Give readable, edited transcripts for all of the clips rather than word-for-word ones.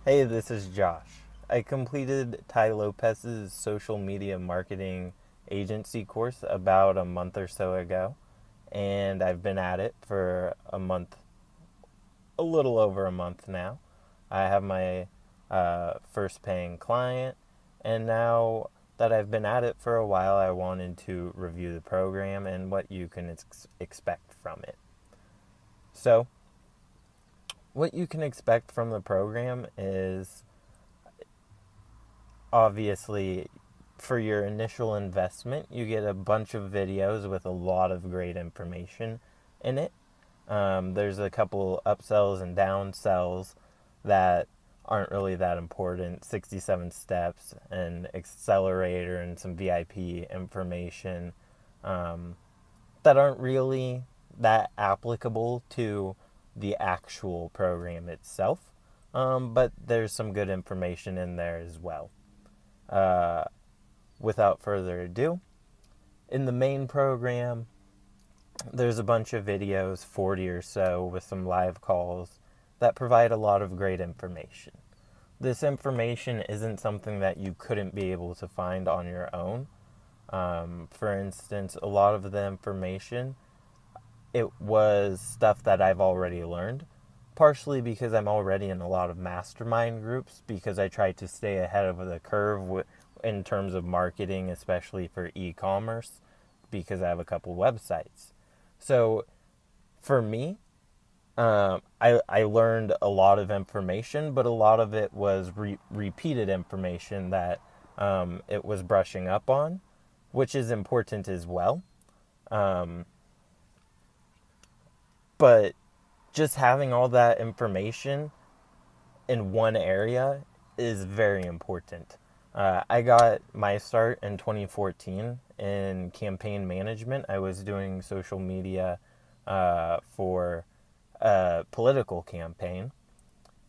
Hey, this is Josh. I completed Tai Lopez's social media marketing agency course about a month or so ago, and I've been at it for a month, a little over a month now. I have my first paying client, and now that I've been at it for a while, I wanted to review the program and what you can expect from it. So, what you can expect from the program is obviously for your initial investment, you get a bunch of videos with a lot of great information in it. There's a couple upsells and downsells that aren't really that important. 67 steps, an accelerator, and some VIP information that aren't really that applicable to the actual program itself. But there's some good information in there as well. Without further ado, in the main program, there's a bunch of videos, 40 or so, with some live calls that provide a lot of great information. This information isn't something that you couldn't be able to find on your own. For instance, a lot of the information, it was stuff that I've already learned, partially because I'm already in a lot of mastermind groups, because I try to stay ahead of the curve in terms of marketing, especially for e-commerce, because I have a couple websites. So for me, I learned a lot of information, but a lot of it was repeated information that it was brushing up on, which is important as well. But just having all that information in one area is very important. I got my start in 2014 in campaign management. I was doing social media for a political campaign,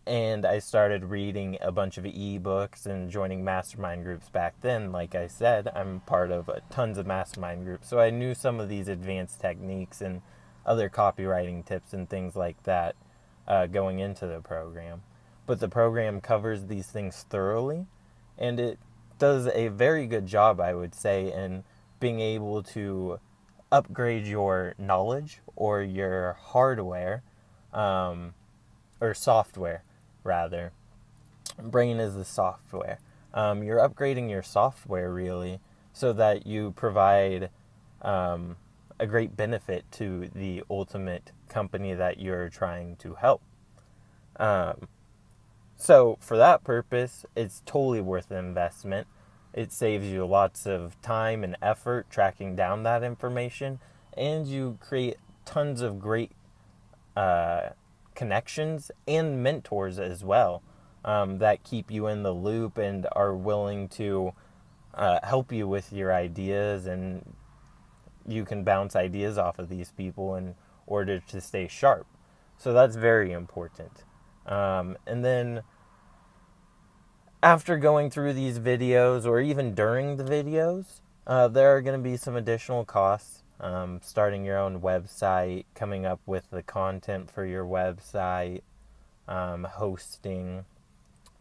and I started reading a bunch of ebooks and joining mastermind groups back then. Like I said, I'm part of tons of mastermind groups, so I knew some of these advanced techniques and other copywriting tips and things like that going into the program. But the program covers these things thoroughly, and it does a very good job, I would say, in being able to upgrade your knowledge or your hardware, or software, rather. Brain is the software. You're upgrading your software, really, so that you provide a great benefit to the ultimate company that you're trying to help. So for that purpose, it's totally worth the investment. It saves you lots of time and effort tracking down that information, and you create tons of great connections and mentors as well that keep you in the loop and are willing to help you with your ideas, and you can bounce ideas off of these people in order to stay sharp. So that's very important. And then after going through these videos, or even during the videos, there are going to be some additional costs. Starting your own website, coming up with the content for your website, hosting,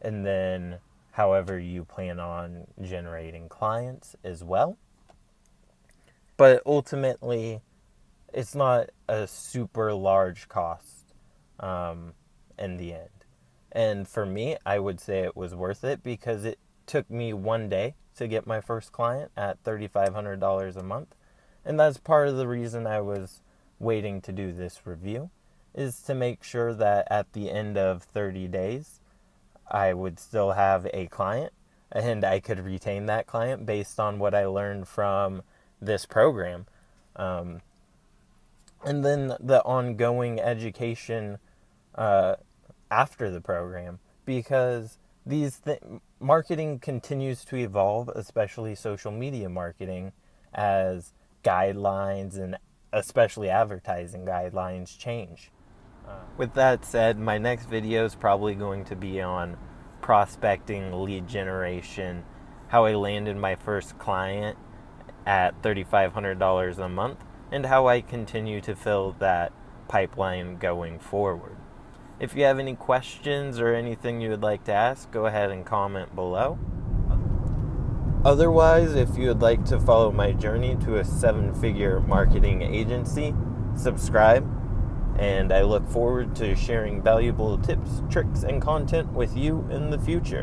and then however you plan on generating clients as well. But ultimately, it's not a super large cost in the end. And for me, I would say it was worth it, because it took me one day to get my first client at $3,500 a month. And that's part of the reason I was waiting to do this review, is to make sure that at the end of 30 days, I would still have a client, and I could retain that client based on what I learned from this program. And then the ongoing education after the program, because marketing continues to evolve, especially social media marketing, as guidelines and especially advertising guidelines change. With that said, my next video is probably going to be on prospecting, lead generation, how I landed my first client at $3,500 a month, and how I continue to fill that pipeline going forward. If you have any questions or anything you would like to ask, go ahead and comment below. Otherwise, if you would like to follow my journey to a 7-figure marketing agency, subscribe, and I look forward to sharing valuable tips, tricks, and content with you in the future.